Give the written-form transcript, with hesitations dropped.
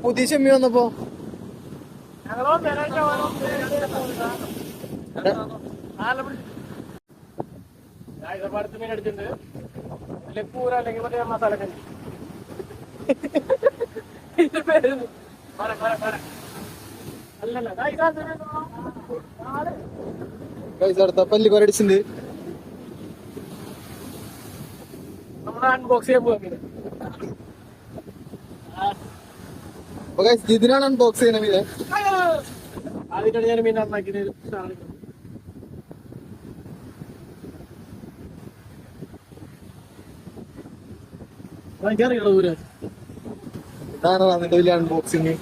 പുതിയ ചെമ്മി വന്നപ്പോ മീൻ അടിച്ചിട്ടുണ്ട് കൂര അല്ലെങ്കിൽ മറ്റേ മസാല കഞ്ഞി അടുത്ത പല്ല് കൊരടിച്ചിട്ടുണ്ട്. നമ്മള് അൺബോക്സ് ചെയ്യാൻ പോവാ. ഇതിനാണ് അൺബോക്സ് ചെയ്യുന്ന മീനെ. അതിനാണ് ഞാൻ മീൻ നന്നാക്കിയത്. ഇതാണ് അതിന്റെ വലിയ അൺബോക്സിങ്.